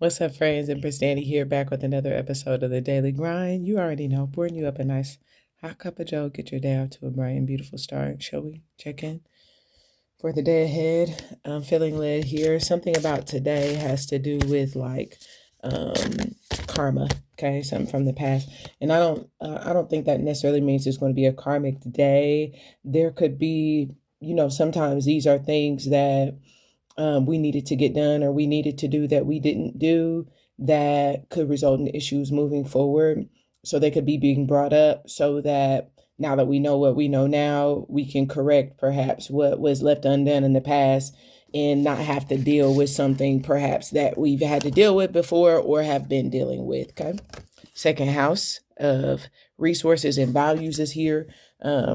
What's up, friends? And Danny here, back with another episode of the Daily Grind. You already know, pouring you up a nice hot cup of joe, get your day out to a bright and beautiful start. Shall we check in for the day ahead? I'm feeling led here. Something about today has to do with um, karma. Okay, something from the past, and I don't think that necessarily means there's going to be a karmic day. There could be, sometimes these are things that we needed to get done or we needed to do that we didn't do that could result in issues moving forward. So they could be being brought up so that now that we know what we know now, we can correct perhaps what was left undone in the past and not have to deal with something perhaps that we've had to deal with before or have been dealing with. Okay. Second house of resources and values is here.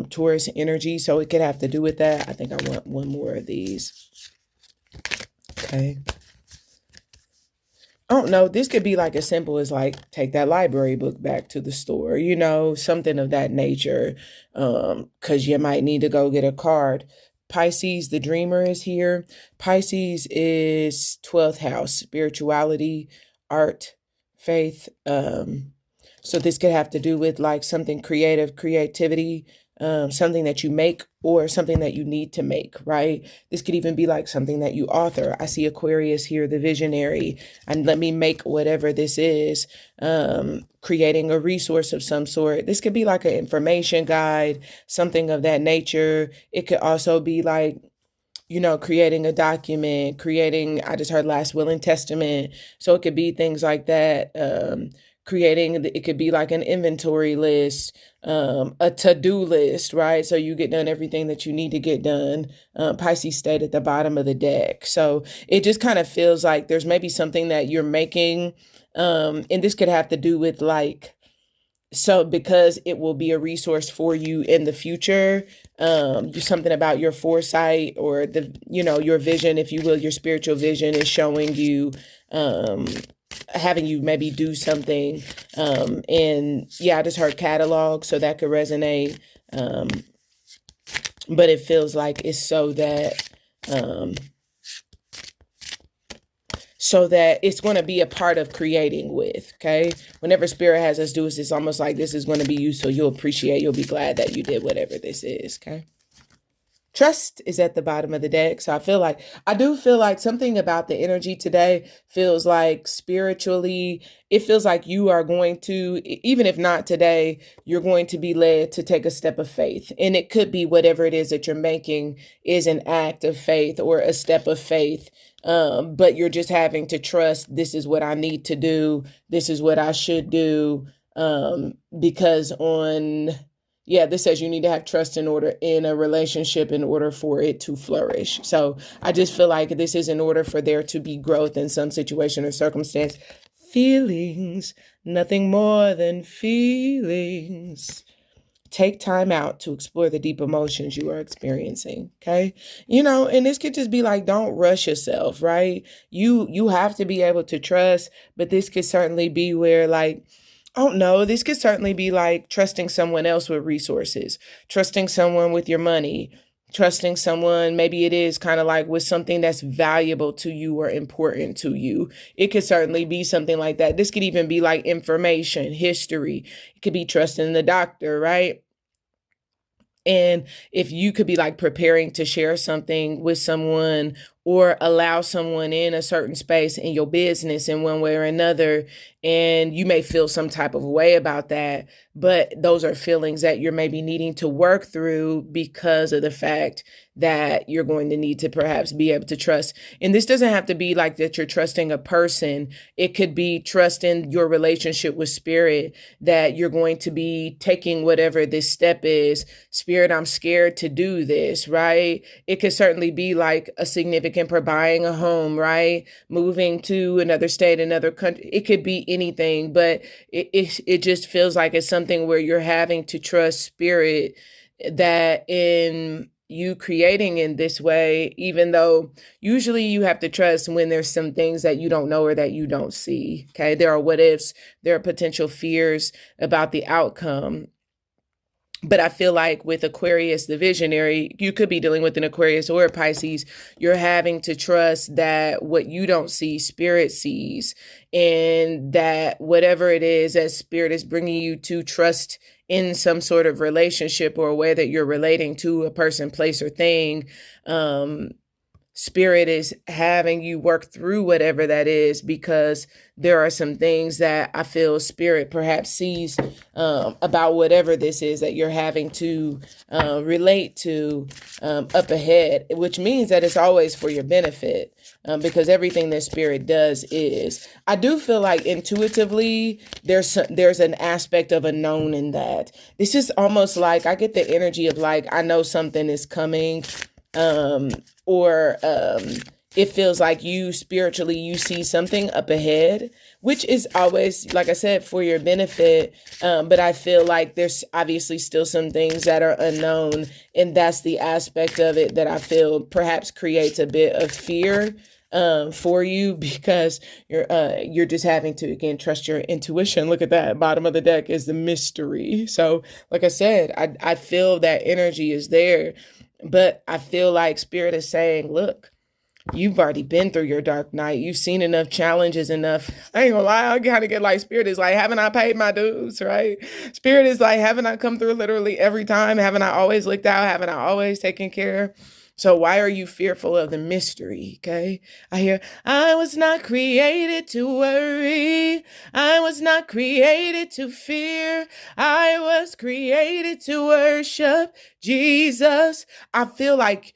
Taurus energy. So it could have to do with that. I think I want one more of these. Okay. I don't know. This could be like as simple as like take that library book back to the store, something of that nature. Because you might need to go get a card. Pisces, the dreamer, is here. Pisces is 12th house, spirituality, art, faith. So this could have to do with like something creative, creativity, something that you make or something that you need to make, right? This could even be like something that you author. I see Aquarius here, the visionary, and let me make whatever this is, creating a resource of some sort. This could be like an information guide, something of that nature. It could also be like, creating a document, I just heard last will and testament. So it could be things like that. It could be like an inventory list, a to-do list, right? So you get done everything that you need to get done. Pisces stayed at the bottom of the deck. So it just kind of feels like there's maybe something that you're making. And this could have to do with because it will be a resource for you in the future, something about your foresight or your vision, if you will, your spiritual vision is showing you, having you maybe do something. And yeah, I just heard catalog, so that could resonate. But it feels like it's so that it's going to be a part of creating with, okay? Whenever spirit has us do this, it's almost like this is going to be you, so you'll be glad that you did whatever this is, okay? Trust is at the bottom of the deck. So I do feel like something about the energy today feels like spiritually, it feels like you are going to, even if not today, you're going to be led to take a step of faith. And it could be whatever it is that you're making is an act of faith or a step of faith. But you're just having to trust this is what I need to do. This is what I should do. Because this says you need to have trust in a relationship in order for it to flourish. So I just feel like this is in order for there to be growth in some situation or circumstance. Feelings, nothing more than feelings. Take time out to explore the deep emotions you are experiencing. Okay. And this could just be like, don't rush yourself, right? You have to be able to trust, but this could certainly be where I don't know. This could certainly be like trusting someone else with resources, trusting someone with your money, trusting someone. Maybe it is kind of like with something that's valuable to you or important to you. It could certainly be something like that. This could even be like information, history. It could be trusting the doctor, right? And if you could be like preparing to share something with someone or allow someone in a certain space in your business in one way or another, and you may feel some type of way about that, but those are feelings that you're maybe needing to work through because of the fact that you're going to need to perhaps be able to trust. And this doesn't have to be like that you're trusting a person. It could be trusting your relationship with spirit, that you're going to be taking whatever this step is. Spirit, I'm scared to do this, right? It could certainly be like a significant for buying a home, right? Moving to another state, another country. It could be anything, but it just feels like it's something where you're having to trust spirit that in you creating in this way, even though usually you have to trust when there's some things that you don't know or that you don't see. Okay. There are what ifs, there are potential fears about the outcome. But I feel like with Aquarius, the visionary, you could be dealing with an Aquarius or a Pisces. You're having to trust that what you don't see, Spirit sees, and that whatever it is that Spirit is bringing you to trust in some sort of relationship or a way that you're relating to a person, place, or thing. Spirit is having you work through whatever that is, because there are some things that I feel Spirit perhaps sees about whatever this is that you're having to relate to up ahead, which means that it's always for your benefit, because everything that Spirit does is. I do feel like intuitively there's an aspect of a known in that. This is almost like I get the energy of like I know something is coming. Or it feels like you spiritually, you see something up ahead, which is always, like I said, for your benefit. But I feel like there's obviously still some things that are unknown. And that's the aspect of it that I feel perhaps creates a bit of fear for you, because you're just having to, again, trust your intuition. Look at that. Bottom of the deck is the mystery. So like I said, I feel that energy is there. But I feel like Spirit is saying, look, you've already been through your dark night. You've seen enough challenges, enough. I ain't gonna lie, I kind of get like Spirit is like, haven't I paid my dues, right? Spirit is like, haven't I come through literally every time? Haven't I always looked out? Haven't I always taken care? So why are you fearful of the mystery? Okay. I hear, I was not created to worry. I was not created to fear. I was created to worship Jesus. I feel like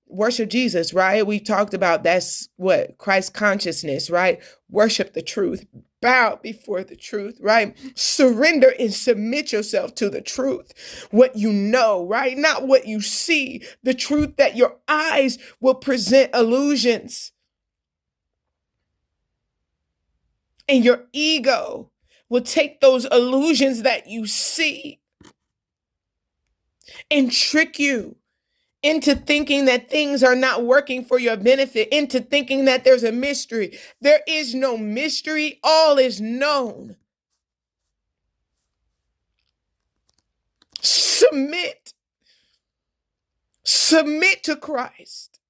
worship Jesus, right? We talked about that's what Christ consciousness, right? Worship the truth. Bow before the truth, right? Surrender and submit yourself to the truth. What you know, right? Not what you see. The truth that your eyes will present illusions. And your ego will take those illusions that you see and trick you into thinking that things are not working for your benefit, into thinking that there's a mystery. There is no mystery. All is known. Submit. Submit to Christ.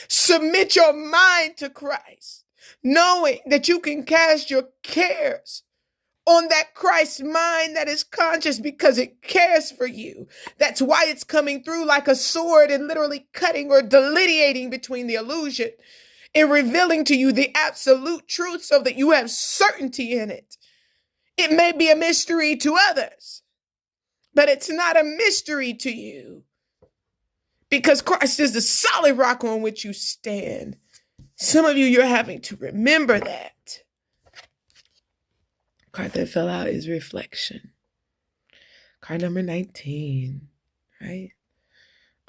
Submit your mind to Christ, knowing that you can cast your cares on that Christ mind that is conscious because it cares for you. That's why it's coming through like a sword and literally cutting or delineating between the illusion and revealing to you the absolute truth so that you have certainty in it. It may be a mystery to others, but it's not a mystery to you, because Christ is the solid rock on which you stand. Some of you, you're having to remember that. Card that fell out is reflection. Card number 19, right?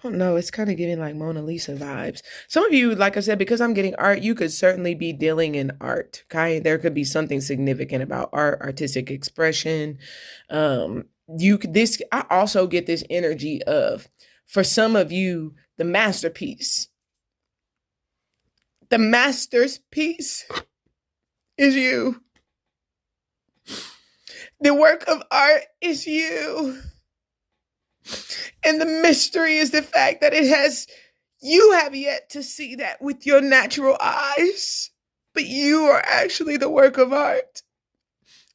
Oh no, it's kind of giving like Mona Lisa vibes. Some of you, like I said, because I'm getting art, you could certainly be dealing in art. Okay, there could be something significant about art, artistic expression. I also get this energy of, for some of you, the masterpiece. The master's piece is you. The work of art is you. And the mystery is the fact that you have yet to see that with your natural eyes, but you are actually the work of art.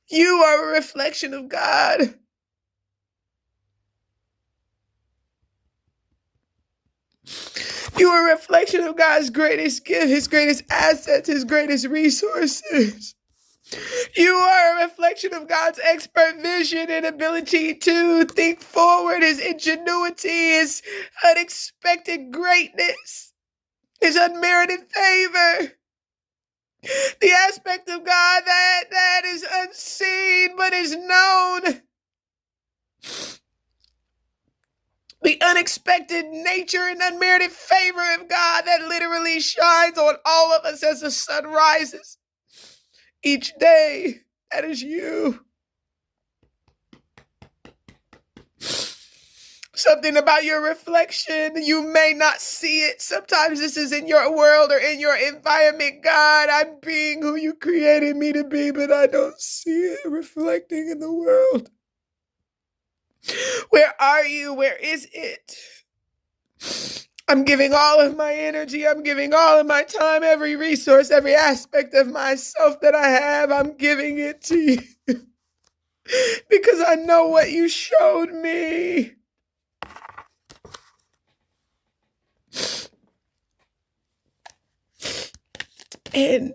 You are a reflection of God. You are a reflection of God's greatest gift, his greatest assets, his greatest resources. You are a reflection of God's expert vision and ability to think forward, his ingenuity, his unexpected greatness, his unmerited favor. The aspect of God that is unseen but is known. The unexpected nature and unmerited favor of God that literally shines on all of us as the sun rises each day. That is you. Something about your reflection, you may not see it. Sometimes this is in your world or in your environment. God, I'm being who you created me to be, but I don't see it reflecting in the world. Where are you? Where is it? I'm giving all of my energy. I'm giving all of my time, every resource, every aspect of myself that I have. I'm giving it to you because I know what you showed me. And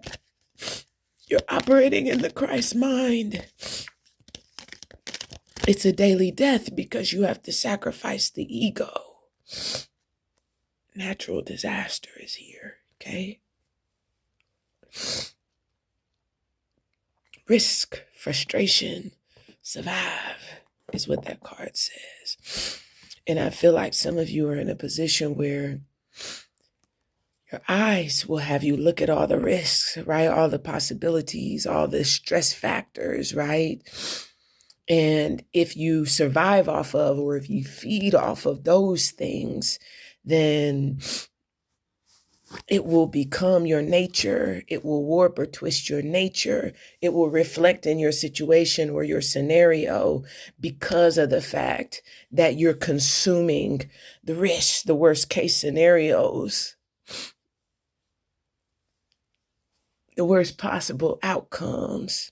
you're operating in the Christ mind. It's a daily death because you have to sacrifice the ego. Natural disaster is here, okay? Risk, frustration, survive is what that card says. And I feel like some of you are in a position where your eyes will have you look at all the risks, right? All the possibilities, all the stress factors, right? And if you survive off of, or if you feed off of those things, then it will become your nature. It will warp or twist your nature. It will reflect in your situation or your scenario because of the fact that you're consuming the risks, the worst case scenarios, the worst possible outcomes.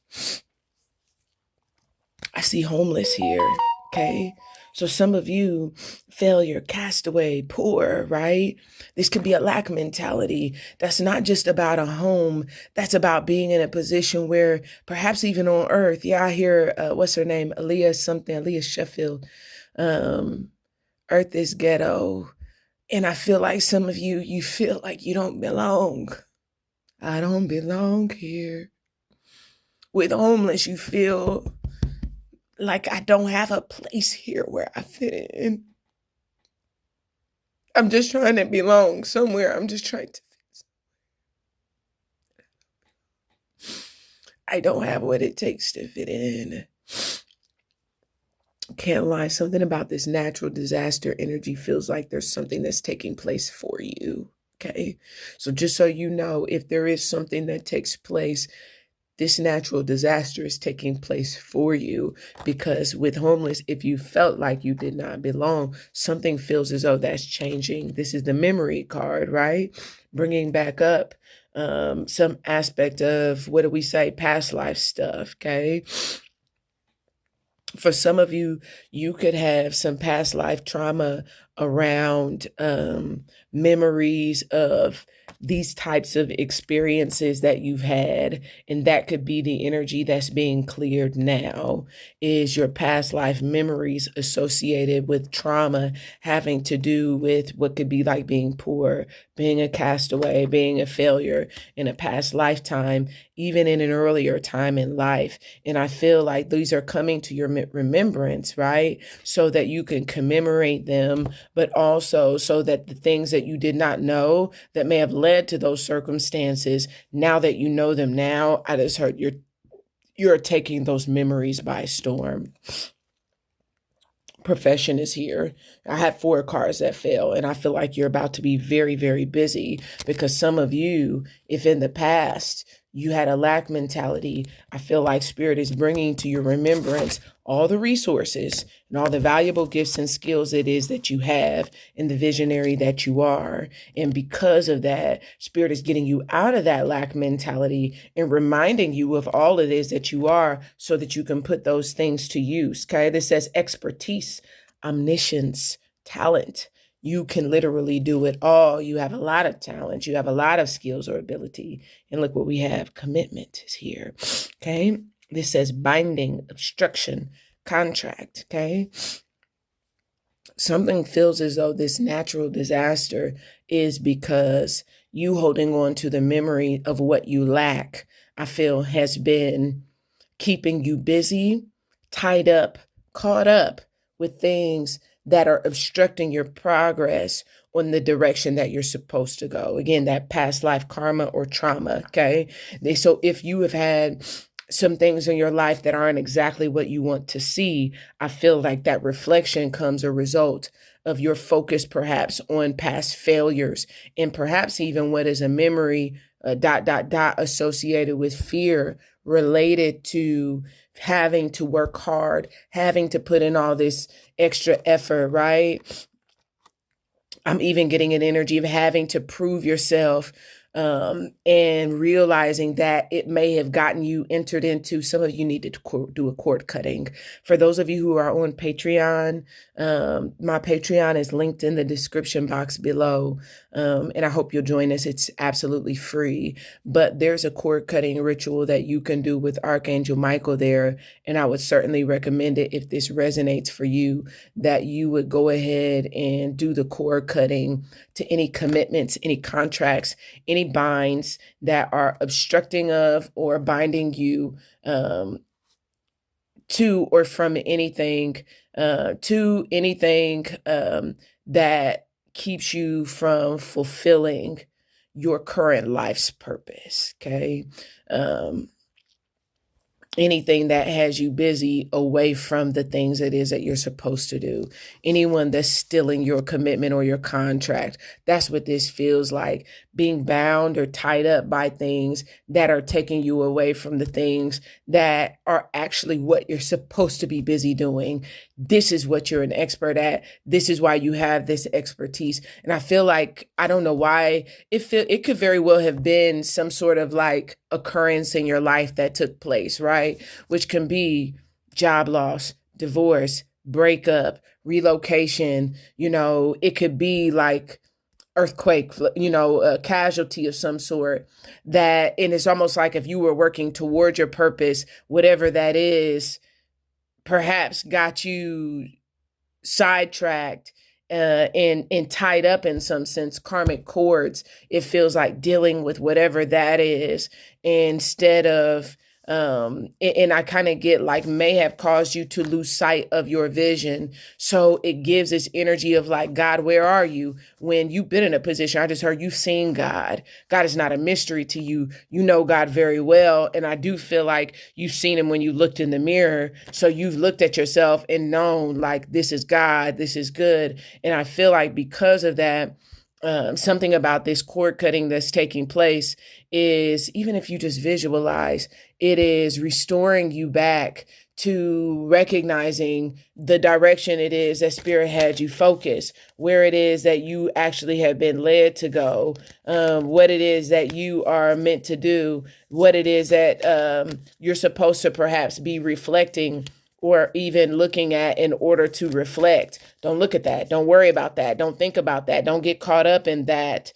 I see homeless here, okay? So some of you, failure, castaway, poor, right? This could be a lack mentality. That's not just about a home. That's about being in a position where perhaps even on earth, I hear, what's her name? Aaliyah Sheffield. Earth is ghetto. And I feel like some of you, you feel like you don't belong. I don't belong here. With homeless, you feel like I don't have a place here where I fit in. I'm just trying to belong somewhere. I'm just trying to fit. I don't have what it takes to fit in. Can't lie, something about this natural disaster energy feels like there's something that's taking place for you, okay? So just so you know, if there is something that takes place, this natural disaster is taking place for you, because with homeless, if you felt like you did not belong, something feels as though that's changing. This is the memory card, right? Bringing back up some aspect of, what do we say, past life stuff, okay? For some of you, you could have some past life trauma around memories of these types of experiences that you've had. And that could be the energy that's being cleared now, is your past life memories associated with trauma having to do with what could be like being poor, being a castaway, being a failure in a past lifetime, even in an earlier time in life. And I feel like these are coming to your remembrance, right? So that you can commemorate them, but also so that the things that you did not know that may have led to those circumstances, now that you know them now, I just heard you're taking those memories by storm. Profession is here. I had 4 cards that fell, and I feel like you're about to be very, very busy, because some of you, if in the past you had a lack mentality, I feel like Spirit is bringing to your remembrance all the resources and all the valuable gifts and skills it is that you have, and the visionary that you are. And because of that, Spirit is getting you out of that lack mentality and reminding you of all it is that you are, so that you can put those things to use. Okay, this says expertise, omniscience, talent. You can literally do it all. You have a lot of talent. You have a lot of skills or ability. And look what we have. Commitment is here. Okay. This says binding, obstruction, contract. Okay. Something feels as though this natural disaster is because you holding on to the memory of what you lack, I feel, has been keeping you busy, tied up, caught up with things that are obstructing your progress on the direction that you're supposed to go. Again, that past life karma or trauma, okay? So if you have had some things in your life that aren't exactly what you want to see, I feel like that reflection comes a result of your focus perhaps on past failures, and perhaps even what is a memory associated with fear related to having to work hard, having to put in all this extra effort, right? I'm even getting an energy of having to prove yourself, and realizing that it may have gotten you entered into, some of you need to do a cord cutting. For those of you who are on Patreon, my Patreon is linked in the description box below, and I hope you'll join us. It's absolutely free, but there's a cord cutting ritual that you can do with Archangel Michael there, and I would certainly recommend it if this resonates for you, that you would go ahead and do the cord cutting to any commitments, any contracts, any binds that are obstructing of or binding you to or from anything, that keeps you from fulfilling your current life's purpose. Okay. Anything that has you busy away from the things it is that you're supposed to do. Anyone that's stealing your commitment or your contract. That's what this feels like. Being bound or tied up by things that are taking you away from the things that are actually what you're supposed to be busy doing. This is what you're an expert at. This is why you have this expertise. And I feel like, I don't know why, it could very well have been some sort of like occurrence in your life that took place, right? Which can be job loss, divorce, breakup, relocation. It could be like earthquake, a casualty of some sort, and it's almost like if you were working towards your purpose, whatever that is, perhaps got you sidetracked, and tied up in some sense, karmic cords. It feels like dealing with whatever that is instead of, and I kind of get like may have caused you to lose sight of your vision. So it gives this energy of like, God, where are you? When you've been in a position, I just heard you've seen God. God is not a mystery to you. You know God very well. And I do feel like you've seen him when you looked in the mirror. So you've looked at yourself and known like, this is God, this is good. And I feel like because of that, something about this cord cutting that's taking place is, even if you just visualize, it is restoring you back to recognizing the direction it is that Spirit had you focus, where it is that you actually have been led to go, what it is that you are meant to do, what it is that you're supposed to perhaps be reflecting or even looking at in order to reflect. Don't look at that. Don't worry about that. Don't think about that. Don't get caught up in that.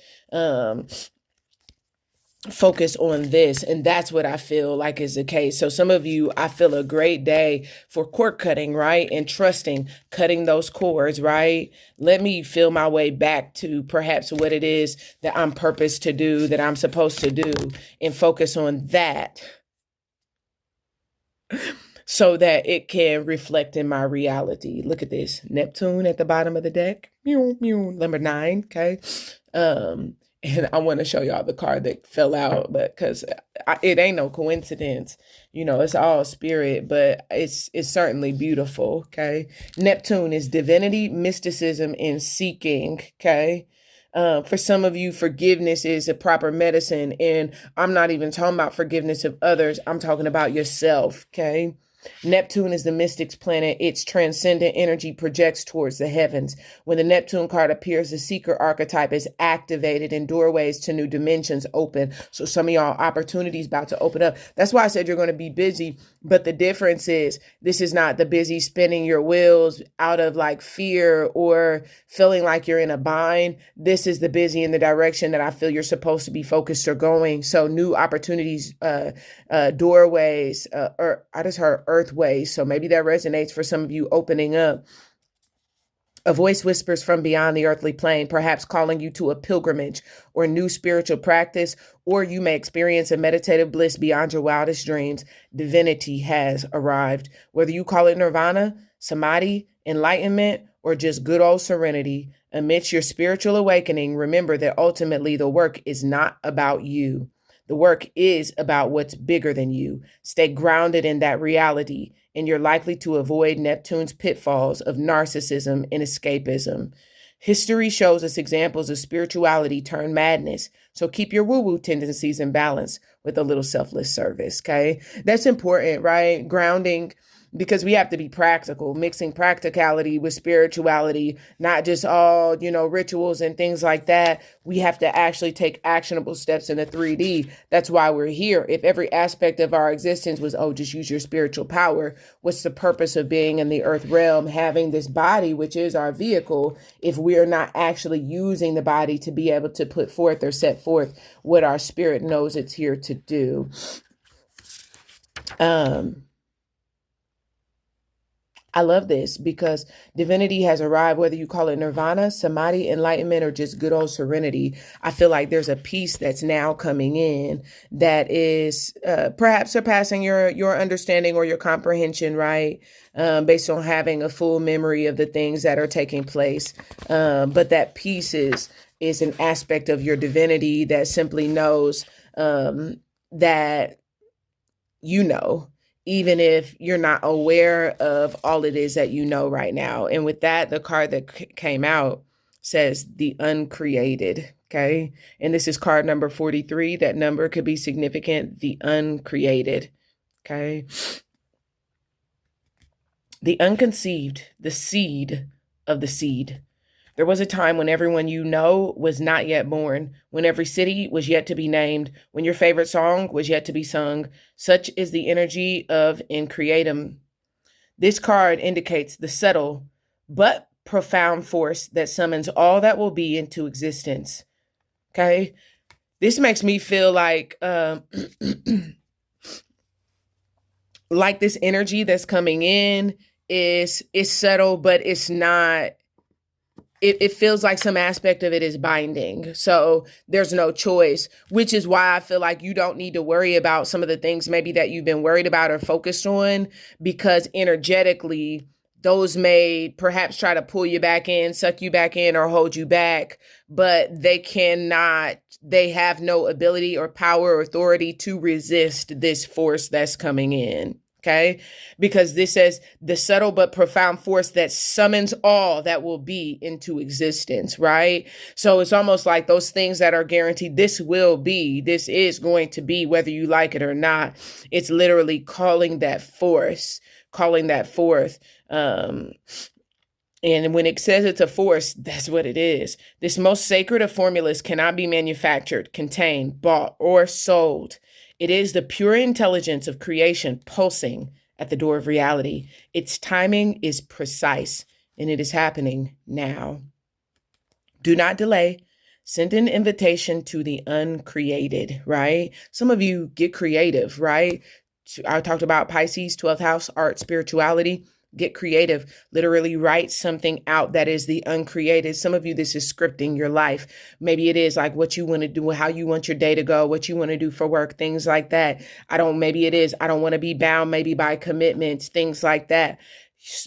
Focus on this. And that's what I feel like is the case. So some of you, I feel a great day for cord cutting, right? And trusting, cutting those cords, right? Let me feel my way back to perhaps what it is that I'm purposed to do, that I'm supposed to do, and focus on that, so that it can reflect in my reality. Look at this. Neptune at the bottom of the deck. Number 9. Okay. And I want to show y'all the card that fell out, but because it ain't no coincidence, it's all spirit, but it's certainly beautiful. Okay. Neptune is divinity, mysticism, and seeking. Okay. For some of you, forgiveness is a proper medicine. And I'm not even talking about forgiveness of others. I'm talking about yourself. Okay. Neptune is the mystic's planet. Its transcendent energy projects towards the heavens. When the Neptune card appears, the seeker archetype is activated and doorways to new dimensions open. So some of y'all, opportunities about to open up. That's why I said you're going to be busy. But the difference is, this is not the busy spinning your wheels out of like fear or feeling like you're in a bind. This is the busy in the direction that I feel you're supposed to be focused or going. So new opportunities, doorways, or I just heard earthways. So maybe that resonates for some of you, opening up. A voice whispers from beyond the earthly plane, perhaps calling you to a pilgrimage or new spiritual practice, or you may experience a meditative bliss beyond your wildest dreams. Divinity has arrived. Whether you call it nirvana, samadhi, enlightenment, or just good old serenity, amidst your spiritual awakening, remember that ultimately the work is not about you. The work is about what's bigger than you. Stay grounded in that reality, and you're likely to avoid Neptune's pitfalls of narcissism and escapism. History shows us examples of spirituality turn madness. So keep your woo-woo tendencies in balance with a little selfless service, okay? That's important, right? Grounding, because we have to be practical, mixing practicality with spirituality, not just all, rituals and things like that. We have to actually take actionable steps in the 3D. That's why we're here. If every aspect of our existence was, just use your spiritual power, what's the purpose of being in the earth realm, having this body, which is our vehicle, if we're not actually using the body to be able to put forth or set forth what our spirit knows it's here to do? I love this because divinity has arrived, whether you call it nirvana, samadhi, enlightenment, or just good old serenity. I feel like there's a peace that's now coming in that is perhaps surpassing your understanding or your comprehension, right? Based on having a full memory of the things that are taking place. But that peace is an aspect of your divinity that simply knows that even if you're not aware of all it is that you know right now. And with that, the card that came out says the uncreated, okay? And this is card number 43. That number could be significant, the uncreated, okay? The unconceived, the seed of the seed. There was a time when everyone you know was not yet born, when every city was yet to be named, when your favorite song was yet to be sung. Such is the energy of Increatum. This card indicates the subtle but profound force that summons all that will be into existence. Okay? This makes me feel like this energy that's coming in is subtle, but it's not. It feels like some aspect of it is binding. So there's no choice, which is why I feel like you don't need to worry about some of the things maybe that you've been worried about or focused on, because energetically, those may perhaps try to pull you back in, suck you back in, or hold you back, but they have no ability or power or authority to resist this force that's coming in. Okay, because this says the subtle but profound force that summons all that will be into existence, right? So it's almost like those things that are guaranteed, this is going to be, whether you like it or not. It's literally calling that forth. And when it says it's a force, that's what it is. This most sacred of formulas cannot be manufactured, contained, bought, or sold. It is the pure intelligence of creation pulsing at the door of reality. Its timing is precise, and it is happening now. Do not delay. Send an invitation to the uncreated, right? Some of you get creative, right? I talked about Pisces, 12th house, art, spirituality. Get creative. Literally write something out that is the uncreated. Some of you, this is scripting your life. Maybe it is like what you want to do, how you want your day to go, what you want to do for work, things like that. Maybe it is, I don't want to be bound maybe by commitments, things like that.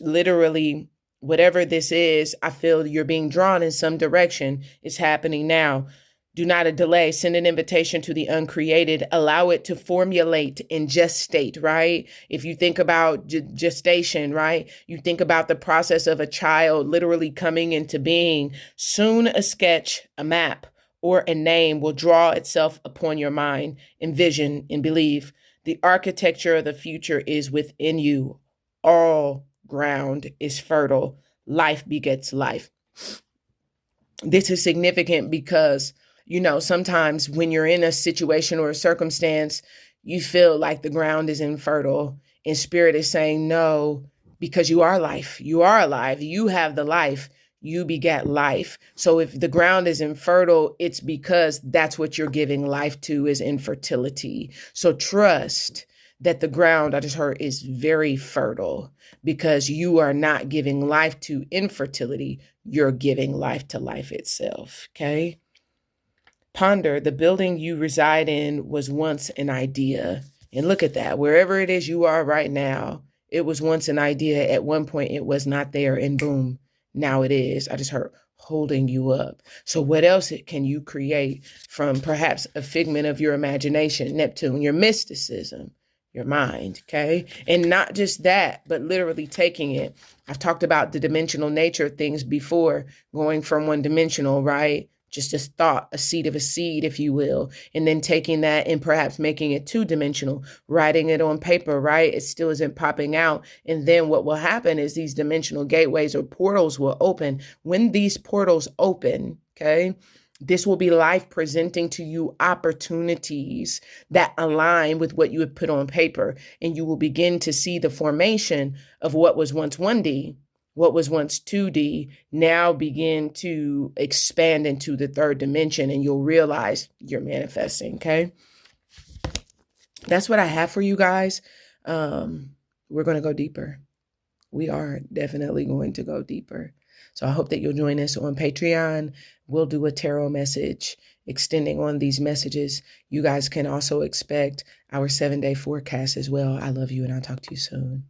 Literally, whatever this is, I feel you're being drawn in some direction. It's happening now. Do not delay. Send an invitation to the uncreated. Allow it to formulate and gestate, right? If you think about gestation, right? You think about the process of a child literally coming into being. Soon a sketch, a map, or a name will draw itself upon your mind. Envision and believe. The architecture of the future is within you. All ground is fertile. Life begets life. This is significant because sometimes when you're in a situation or a circumstance, you feel like the ground is infertile and spirit is saying no, because you are life. You are alive. You have the life. You begat life. So if the ground is infertile, it's because that's what you're giving life to, is infertility. So trust that the ground, I just heard, is very fertile, because you are not giving life to infertility. You're giving life to life itself. Okay. Ponder, the building you reside in was once an idea. And look at that. Wherever it is you are right now, it was once an idea. At one point, it was not there, and boom, now it is. I just heard holding you up. So what else can you create from perhaps a figment of your imagination, Neptune, your mysticism, your mind, okay? And not just that, but literally taking it. I've talked about the dimensional nature of things before, going from one dimensional, right? Just a thought, a seed of a seed, if you will, and then taking that and perhaps making it two-dimensional, writing it on paper, right? It still isn't popping out. And then what will happen is these dimensional gateways or portals will open. When these portals open, okay, this will be life presenting to you opportunities that align with what you have put on paper. And you will begin to see the formation of what was once 1D, what was once 2D, now begin to expand into the third dimension, and you'll realize you're manifesting, okay? That's what I have for you guys. We're going to go deeper. We are definitely going to go deeper. So I hope that you'll join us on Patreon. We'll do a tarot message extending on these messages. You guys can also expect our 7-day forecast as well. I love you, and I'll talk to you soon.